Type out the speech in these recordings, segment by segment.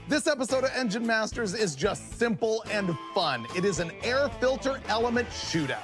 This episode of Engine Masters is just simple and fun. It is an air filter element shootout.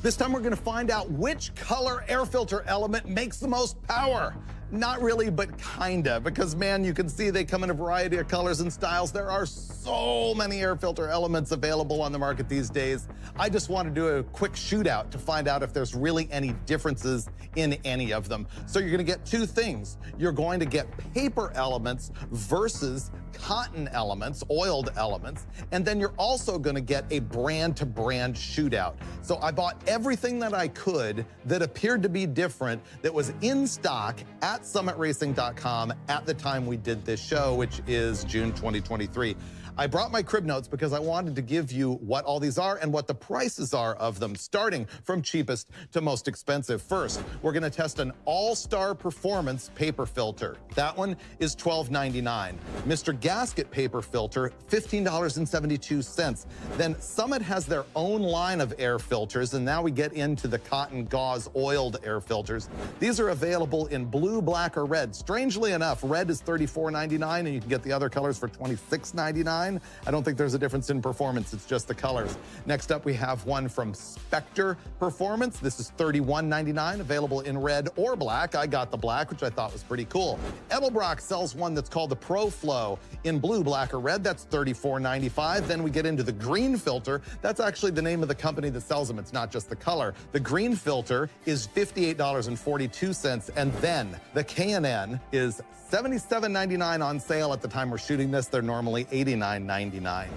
This time we're gonna find out which color air filter element makes the most power. Not really, but kinda, because man, you can see they come in a variety of colors and styles. There are so many air filter elements available on the market these days. I just want to do a quick shootout to find out if there's really any differences in any of them. So you're gonna get two things. You're going to get paper elements versus cotton elements, oiled elements, and then you're also gonna get a brand-to-brand shootout. So I bought everything that I could that appeared to be different that was in stock at summitracing.com at the time we did this show, which is June 2023. I brought my crib notes because I wanted to give you what all these are and what the prices are of them, starting from cheapest to most expensive. First, we're gonna test an All-Star Performance paper filter. That one is $12.99. Mr. Gasket paper filter, $15.72. Then Summit has their own line of air filters, and now we get into the cotton gauze oiled air filters. These are available in blue, black, or red. Strangely enough, red is $34.99, and you can get the other colors for $26.99. I don't think there's a difference in performance, it's just the colors. Next up, we have one from Spectre Performance. This is $31.99, available in red or black. I got the black, which I thought was pretty cool. Edelbrock sells one that's called the Pro Flow in blue, black, or red. That's $34.95. Then we get into the green filter. That's actually the name of the company that sells them. It's not just the color. The green filter is $58.42, and then the K&N is $77.99 on sale at the time we're shooting this. They're normally $89.99.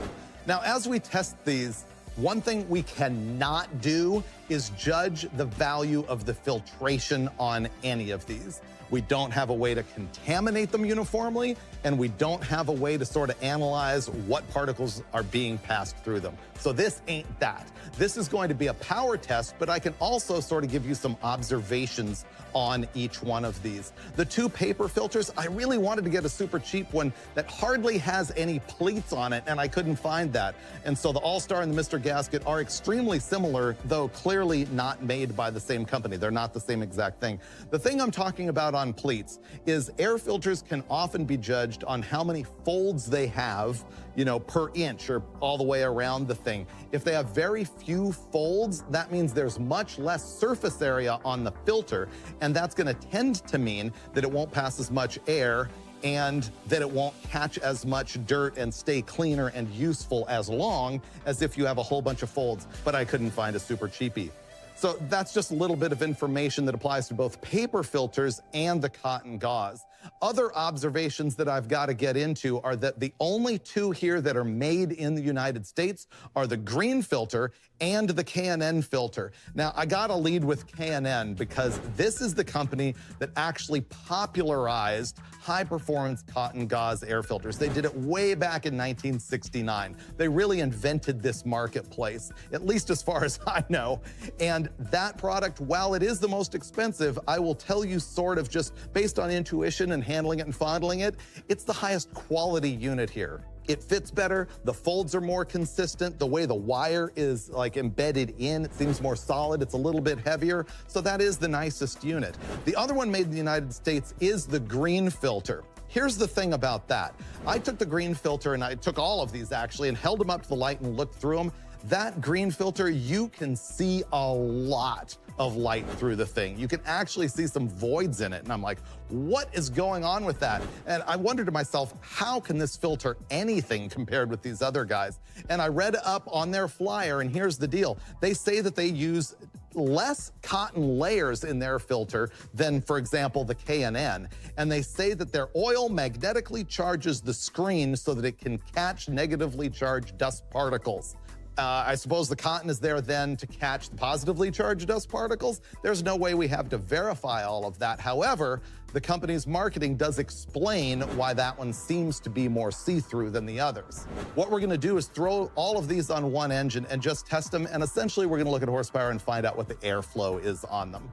Now, as we test these, one thing we cannot do is judge the value of the filtration on any of these. We don't have a way to contaminate them uniformly, and we don't have a way to sort of analyze what particles are being passed through them. So this ain't that. This is going to be a power test, but I can also sort of give you some observations on each one of these. The two paper filters, I really wanted to get a super cheap one that hardly has any pleats on it, and I couldn't find that. And so the All-Star and the Mr. Gasket are extremely similar, though clearly not made by the same company. They're not the same exact thing. The thing I'm talking about on pleats is air filters can often be judged on how many folds they have, you know, per inch or all the way around the thing. If they have very few folds, that means there's much less surface area on the filter, and that's gonna tend to mean that it won't pass as much air and that it won't catch as much dirt and stay cleaner and useful as long as if you have a whole bunch of folds, but I couldn't find a super cheapie. So that's just a little bit of information that applies to both paper filters and the cotton gauze. Other observations that I've got to get into are that the only two here that are made in the United States are the green filter and the K&N filter. Now, I gotta lead with K&N because this is the company that actually popularized high-performance cotton gauze air filters. They did it way back in 1969. They really invented this marketplace, at least as far as I know. And that product, while it is the most expensive, I will tell you sort of just based on intuition and handling it and fondling it, it's the highest quality unit here. It fits better, the folds are more consistent, the way the wire is like embedded in, it seems more solid, it's a little bit heavier, so that is the nicest unit. The other one made in the United States is the green filter. Here's the thing about that. I took the green filter, and I took all of these actually, and held them up to the light and looked through them. That green filter, you can see a lot of light through the thing. You can actually see some voids in it. And I'm like, what is going on with that? And I wondered to myself, how can this filter anything compared with these other guys? And I read up on their flyer, and here's the deal. They say that they use less cotton layers in their filter than, for example, the K&N. And they say that their oil magnetically charges the screen so that it can catch negatively charged dust particles. I suppose the cotton is there then to catch the positively charged dust particles. There's no way we have to verify all of that. However, The company's marketing does explain why that one seems to be more see-through than the others. What we're gonna do is throw all of these on one engine and just test them, and essentially we're gonna look at horsepower and find out what the airflow is on them.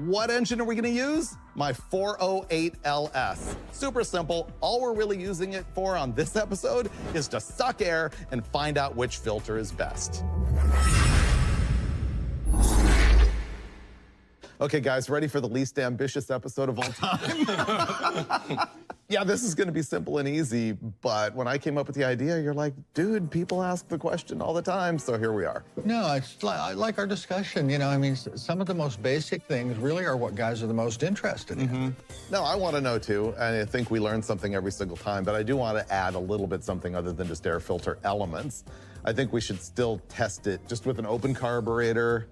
What engine are we gonna use? My 408 LS. Super simple. All we're really using it for on this episode is to suck air and find out which filter is best. Okay, guys, ready for the least ambitious episode of all time? Yeah, this is gonna be simple and easy, but when I came up with the idea, you're like, dude, people ask the question all the time, so here we are. No, I like our discussion. You know, I mean, some of the most basic things really are what guys are the most interested in. No, I want to know too, and I think we learn something every single time, but I do want to add a little bit something other than just air filter elements. I think we should still test it just with an open carburetor.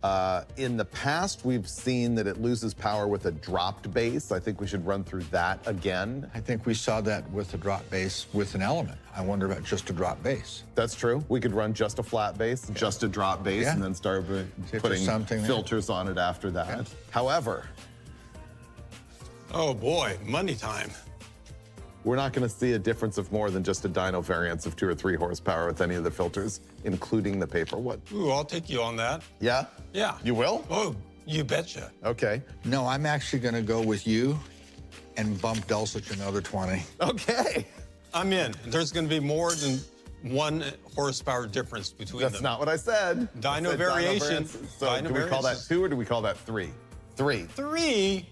In the past, we've seen that it loses power with a dropped base. I think we should run through that again. I think we saw that with a drop base with an element. I wonder about just a drop base. That's true. We could run just a flat base, just a drop base, and then start putting filters on it after that. Yeah. However, oh boy, money time. We're not going to see a difference of more than just a dyno variance of 2 or 3 horsepower with any of the filters, including the paper wood. Ooh, I'll take you on that. Yeah? Yeah. You will? Oh, you betcha. Okay. No, I'm actually going to go with you and bump Dulcich another 20. Okay. I'm in. There's going to be more than 1 horsepower difference between them. That's not what I said. Dyno variation. So do we call that 2 or do we call that 3? 3. 3?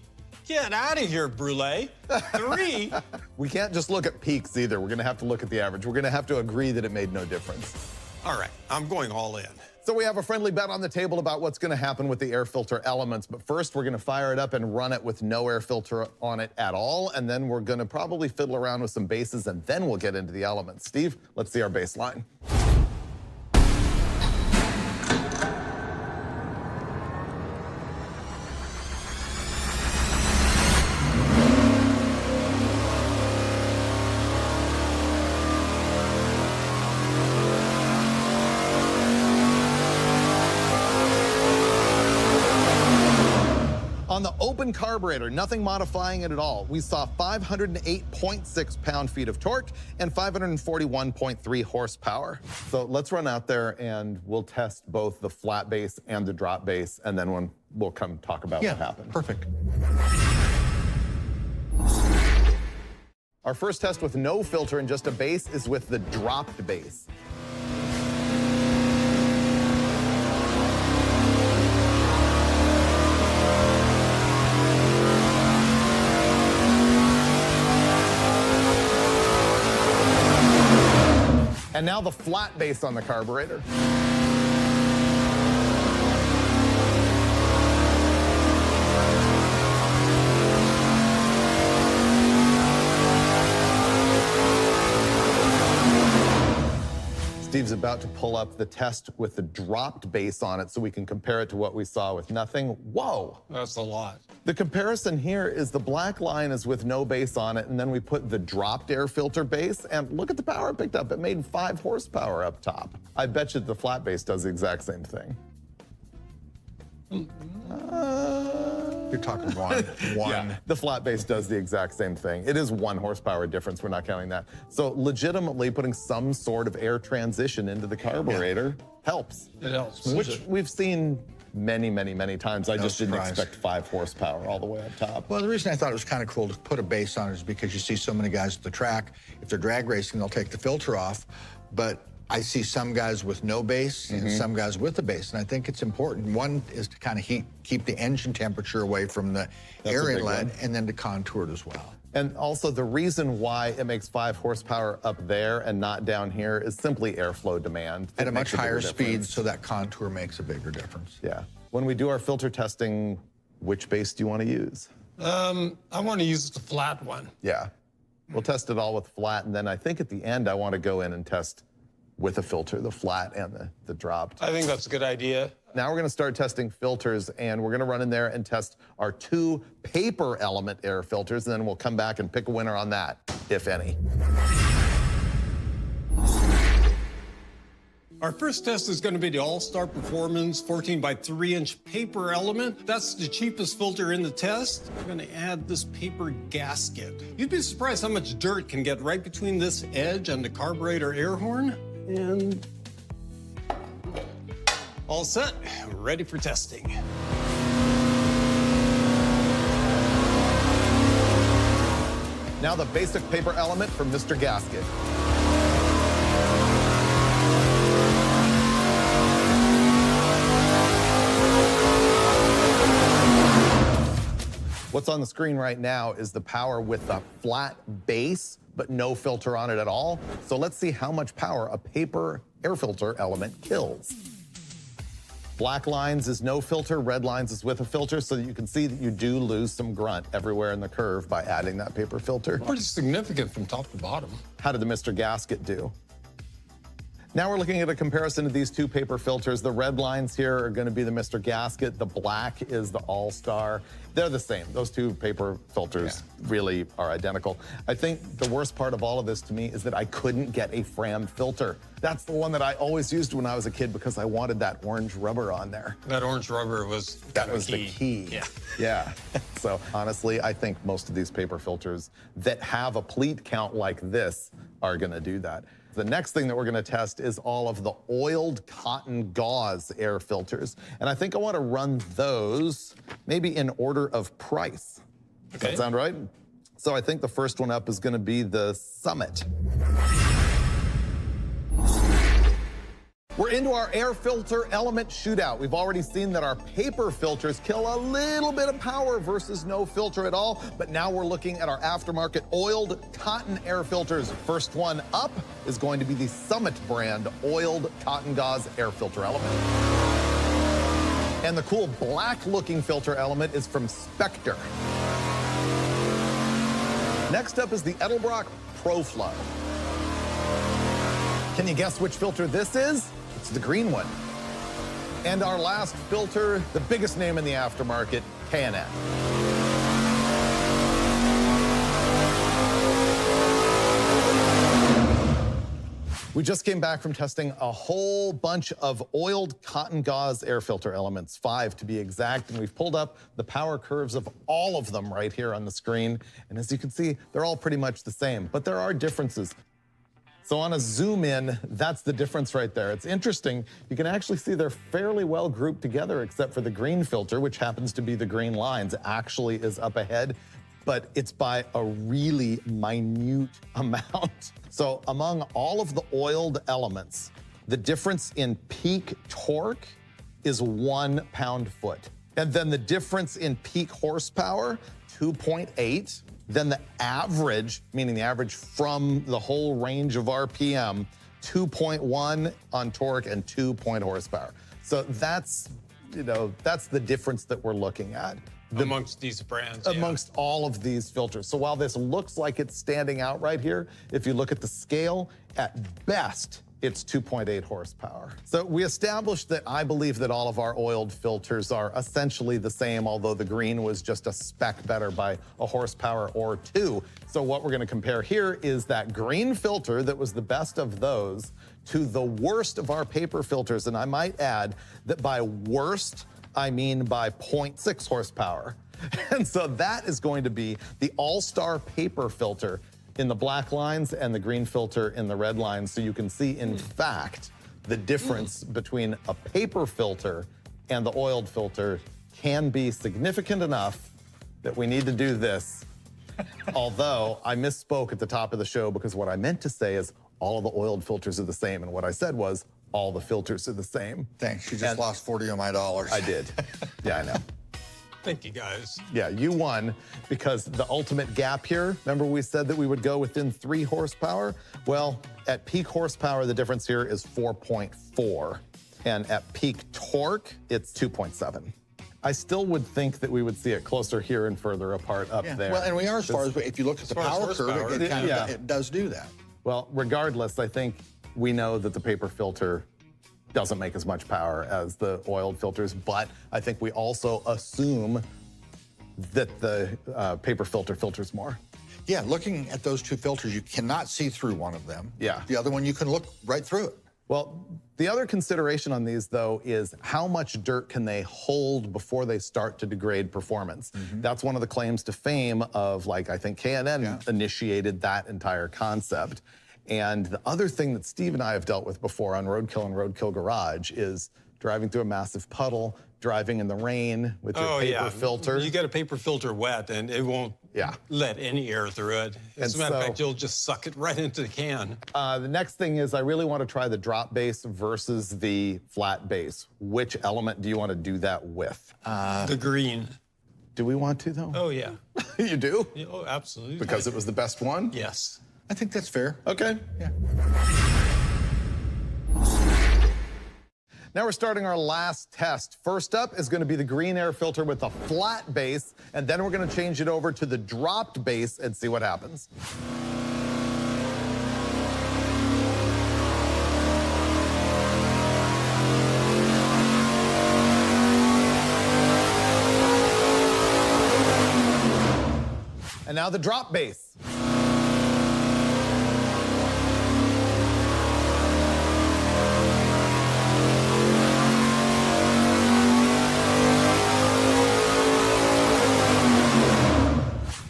Get out of here, Brule. 3? We can't just look at peaks either. We're going to have to look at the average. We're going to have to agree that it made no difference. All right, I'm going all in. So we have a friendly bet on the table about what's going to happen with the air filter elements. But first, we're going to fire it up and run it with no air filter on it at all. And then we're going to probably fiddle around with some bases, and then we'll get into the elements. Steve, let's see our baseline. On the open carburetor, nothing modifying it at all. We saw 508.6 pound-feet of torque and 541.3 horsepower. So let's run out there and we'll test both the flat base and the drop base, and then we'll come talk about what happened. Perfect. Our first test with no filter and just a base is with the dropped base. And now the flat base on the carburetor. Steve's about to pull up the test with the dropped base on it so we can compare it to what we saw with nothing. Whoa. That's a lot. The comparison here is the black line is with no base on it, and then we put the dropped air filter base, and look at the power it picked up. It made 5 horsepower up top. I bet you the flat base does the exact same thing. You're talking one. Yeah, the flat base does the exact same thing. It is 1 horsepower difference. We're not counting that. So legitimately putting some sort of air transition into the carburetor helps. It helps. Which we've seen many, many, many times. I just didn't expect 5 horsepower all the way up top. Well, the reason I thought it was kind of cool to put a base on it is because you see so many guys at the track. If they're drag racing, they'll take the filter off. But I see some guys with no base and some guys with a base, and I think it's important. One is to kind of keep the engine temperature away from the air inlet, and then to contour it as well. And also the reason why it makes 5 horsepower up there and not down here is simply airflow demand. At a much higher speed, so that contour makes a bigger difference. Yeah. When we do our filter testing, which base do you want to use? I want to use the flat one. Yeah. We'll test it all with flat, and then I think at the end I want to go in and test with a filter, the flat and the dropped. I think that's a good idea. Now we're gonna start testing filters, and we're gonna run in there and test our 2 paper element air filters, and then we'll come back and pick a winner on that, if any. Our first test is going to be the All-Star Performance 14 by 3-inch paper element. That's the cheapest filter in the test. We're going to add this paper gasket. You'd be surprised how much dirt can get right between this edge and the carburetor air horn. And all set, ready for testing. Now the basic paper element from Mr. Gasket. What's on the screen right now is the power with a flat base, but no filter on it at all. So let's see how much power a paper air filter element kills. Black lines is no filter, red lines is with a filter, so that you can see that you do lose some grunt everywhere in the curve by adding that paper filter. Pretty significant from top to bottom. How did the Mr. Gasket do? Now we're looking at a comparison of these two paper filters. The red lines here are going to be the Mr. Gasket. The black is the All-Star. They're the same. Those two paper filters really are identical. I think the worst part of all of this to me is that I couldn't get a Fram filter. That's the one that I always used when I was a kid because I wanted that orange rubber on there. That orange rubber was the key. Yeah. Yeah. So honestly, I think most of these paper filters that have a pleat count like this are going to do that. The next thing that we're going to test is all of the oiled cotton gauze air filters. And I think I want to run those maybe in order of price. Does that sound right? So I think the first one up is going to be the Summit. We're into our air filter element shootout. We've already seen that our paper filters kill a little bit of power versus no filter at all, but now we're looking at our aftermarket oiled cotton air filters. First one up is going to be the Summit brand oiled cotton gauze air filter element. And the cool black looking filter element is from Spectre. Next up is the Edelbrock ProFlow. Can you guess which filter this is? It's the green one. And our last filter, the biggest name in the aftermarket, K&N. We just came back from testing a whole bunch of oiled cotton gauze air filter elements, 5 to be exact, and we've pulled up the power curves of all of them right here on the screen. And as you can see, they're all pretty much the same, but there are differences. So on a zoom in, that's the difference right there. It's interesting. You can actually see they're fairly well grouped together except for the green filter, which happens to be the green lines, actually is up ahead, but it's by a really minute amount. So among all of the oiled elements, the difference in peak torque is 1 pound-foot. And then the difference in peak horsepower, 2.8. Then the average, meaning the average from the whole range of RPM, 2.1 on torque and 2 horsepower. So that's, that's the difference that we're looking at. Amongst these brands. Amongst all of these filters. So while this looks like it's standing out right here, if you look at the scale, at best, it's 2.8 horsepower. So we established that I believe that all of our oiled filters are essentially the same, although the green was just a speck better by a horsepower or 2. So what we're gonna compare here is that green filter that was the best of those to the worst of our paper filters. And I might add that by worst, I mean by 0.6 horsepower. And so that is going to be the All-Star paper filter in the black lines and the green filter in the red lines. So you can see, in fact, the difference between a paper filter and the oiled filter can be significant enough that we need to do this. Although I misspoke at the top of the show because what I meant to say is all of the oiled filters are the same. And what I said was all the filters are the same. Thanks, you just lost 40 of my dollars. I did. Yeah, I know. Thank you, guys. Yeah, you won because the ultimate gap here, remember we said that we would go within 3 horsepower? Well, at peak horsepower, the difference here is 4.4. And at peak torque, it's 2.7. I still would think that we would see it closer here and further apart up there. Well, and we are as far as, if you look at the power curve, it kind of, it does do that. Well, regardless, I think we know that the paper filter doesn't make as much power as the oiled filters, but I think we also assume that the paper filter filters more. Yeah, looking at those two filters, you cannot see through one of them. Yeah. The other one, you can look right through it. Well, the other consideration on these, though, is how much dirt can they hold before they start to degrade performance? That's one of the claims to fame of, like, I think K&N initiated that entire concept. And the other thing that Steve and I have dealt with before on Roadkill and Roadkill Garage is driving through a massive puddle, driving in the rain with your paper filter. You get a paper filter wet, and it won't let any air through it. As a matter of fact, you'll just suck it right into the can. The next thing is I really want to try the drop base versus the flat base. Which element do you want to do that with? The green. Do we want to, though? Oh, yeah. You do? Yeah, oh, absolutely. Because it was the best one? Yes. I think that's fair. Okay. Yeah. Now we're starting our last test. First up is going to be the green air filter with a flat base, and then we're going to change it over to the dropped base and see what happens. And now the drop base.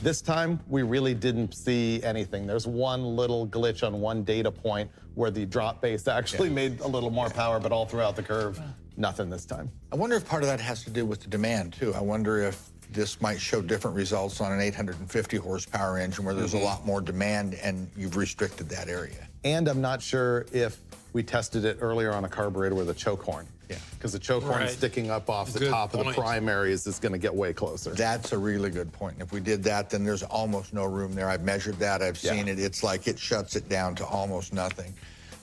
This time, we really didn't see anything. There's one little glitch on one data point where the drop base actually made a little more power, but all throughout the curve, nothing this time. I wonder if part of that has to do with the demand, too. I wonder if this might show different results on an 850 horsepower engine where there's a lot more demand and you've restricted that area. And I'm not sure if we tested it earlier on a carburetor with a choke horn. Yeah. Because the choke horn sticking up off the top of the primaries is going to get way closer. That's a really good point. If we did that, then there's almost no room there. I've measured that. I've seen it. It's like it shuts it down to almost nothing.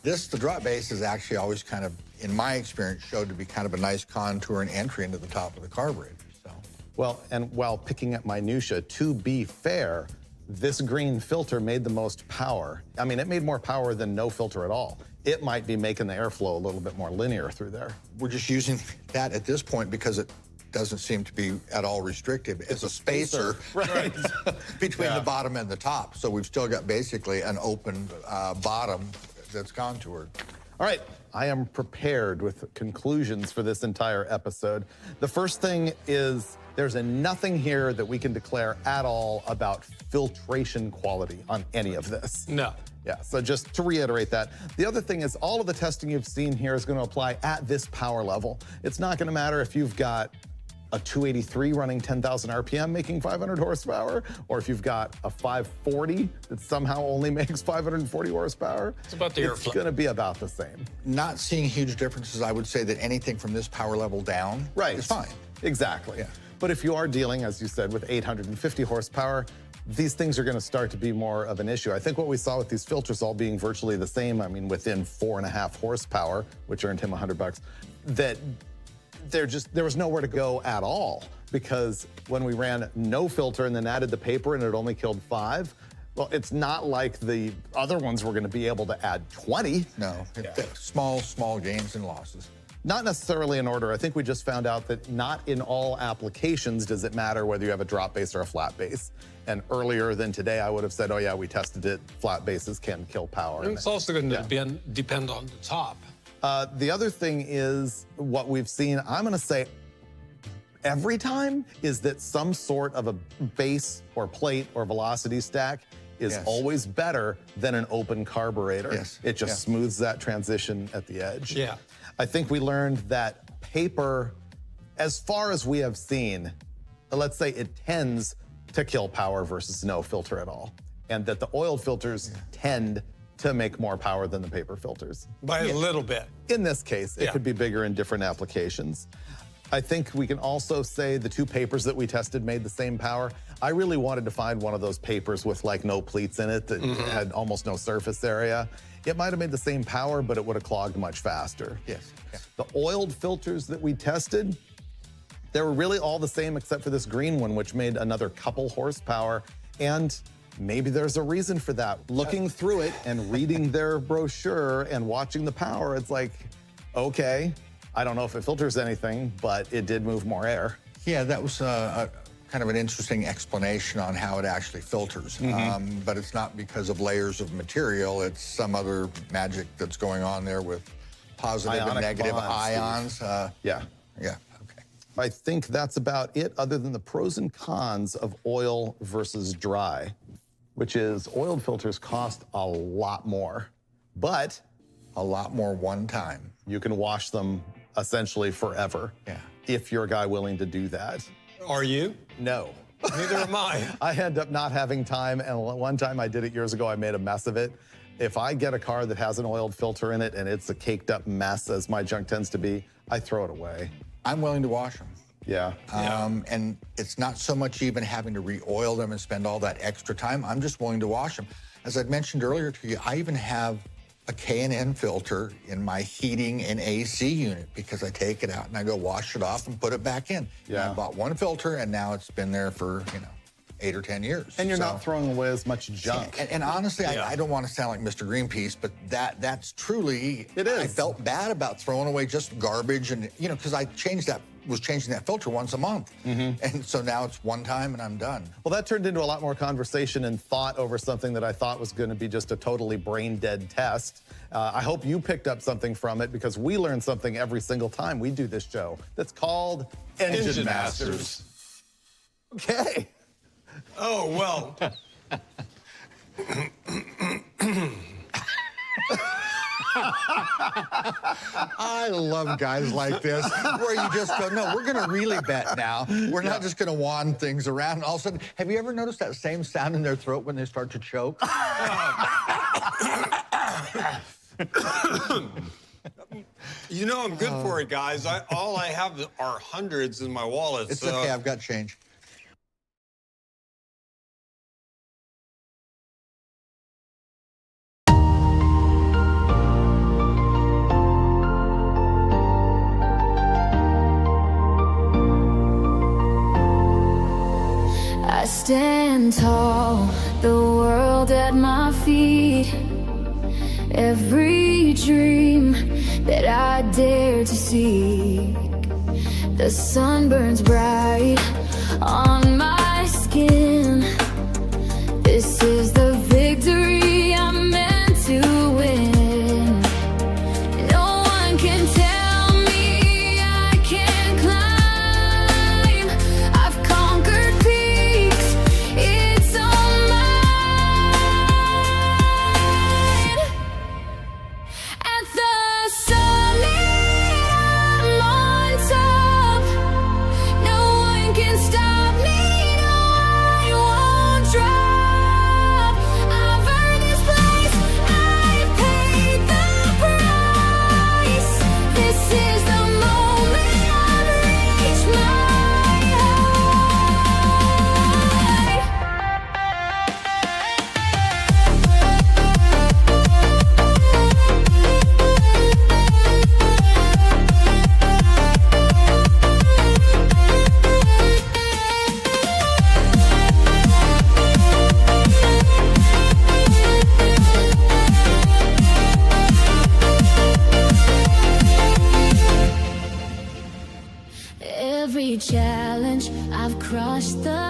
The drop base is actually always kind of, in my experience, showed to be kind of a nice contour and entry into the top of the carburetor. So. Well, and while picking at minutia, to be fair, this green filter made the most power. I mean, it made more power than no filter at all. It might be making the airflow a little bit more linear through there. We're just using that at this point because it doesn't seem to be at all restrictive. It's a spacer between the bottom and the top. So we've still got basically an open bottom that's contoured. All right, I am prepared with conclusions for this entire episode. The first thing is there's nothing here that we can declare at all about filtration quality on any of this. No. Yeah, so just to reiterate that. The other thing is all of the testing you've seen here is going to apply at this power level. It's not going to matter if you've got a 283 running 10,000 RPM making 500 horsepower, or if you've got a 540 that somehow only makes 540 horsepower. It's about the airflow. It's going to be about the same. Not seeing huge differences, I would say that anything from this power level down is fine. Exactly. Yeah. But if you are dealing, as you said, with 850 horsepower, these things are going to start to be more of an issue. I think what we saw with these filters all being virtually the same, I mean, within 4.5 horsepower, which earned him $100, that there was nowhere to go at all, because when we ran no filter and then added the paper and it only killed 5, well, it's not like the other ones were going to be able to add 20. No, small gains and losses. Not necessarily in order. I think we just found out that not in all applications does it matter whether you have a drop base or a flat base. And earlier than today, I would have said, oh yeah, we tested it. Flat bases can kill power. And it's also going to depend on the top. The other thing is what we've seen, I'm going to say every time, is that some sort of a base or plate or velocity stack is always better than an open carburetor. It just smooths that transition at the edge. Yeah. I think we learned that paper, as far as we have seen, let's say it tends to kill power versus no filter at all. And that the oiled filters tend to make more power than the paper filters. By a little bit. In this case, it could be bigger in different applications. I think we can also say the 2 papers that we tested made the same power. I really wanted to find one of those papers with like no pleats in it that had almost no surface area. It might have made the same power, but it would have clogged much faster. The oiled filters that we tested, they were really all the same except for this green one, which made another couple horsepower. And maybe there's a reason for that. Looking through it and reading their brochure and watching the power, it's like, okay, I don't know if it filters anything, but it did move more air. Yeah, that was kind of an interesting explanation on how it actually filters. But it's not because of layers of material. It's some other magic that's going on there with positive and Ionic negative bonds, ions. Yeah. Yeah, okay. I think that's about it, other than the pros and cons of oil versus dry, which is oiled filters cost a lot more, but A lot more one time. you can wash them essentially forever. Yeah. If you're a guy willing to do that. Are you? No. Neither am I. I end up not having time, and one time I did it years ago, I made a mess of it. If I get a car that has an oiled filter in it and it's a caked up mess, as my junk tends to be, I throw it away. I'm willing to wash them. Yeah. And it's not so much even having to re-oil them and spend all that extra time. I'm just willing to wash them. As I mentioned earlier to you, I even have a K&N filter in my heating and AC unit because I take it out and I go wash it off and put it back in. Yeah. And I bought one filter and now it's been there for, 8 or 10 years. And you're not throwing away as much junk. And honestly, I don't want to sound like Mr. Greenpeace, but that's truly, It is. I felt bad about throwing away just garbage and, because I was changing that filter once a month. And so now it's one time and I'm done. Well, that turned into a lot more conversation and thought over something that I thought was going to be just a totally brain-dead test. I hope you picked up something from it, because we learn something every single time we do this show that's called Engine Masters. Okay. Oh, well. I love guys like this, where you just go, no, we're going to really bet now. We're not just going to wand things around. And all of a sudden, have you ever noticed that same sound in their throat when they start to choke? I'm good for it, guys. All I have are hundreds in my wallet. It's okay, I've got change. I stand tall, the world at my feet. Every dream that I dare to seek. The sun burns bright on my skin. This is the victory I'm meant to win. No one can tell me I can't climb. I've conquered peaks, it's all mine. At the summit, I'm on top. No one can stop me, no, I won't drop. I've earned this place, I've paid the price. This is the moment I've reached my Every challenge, I've crushed the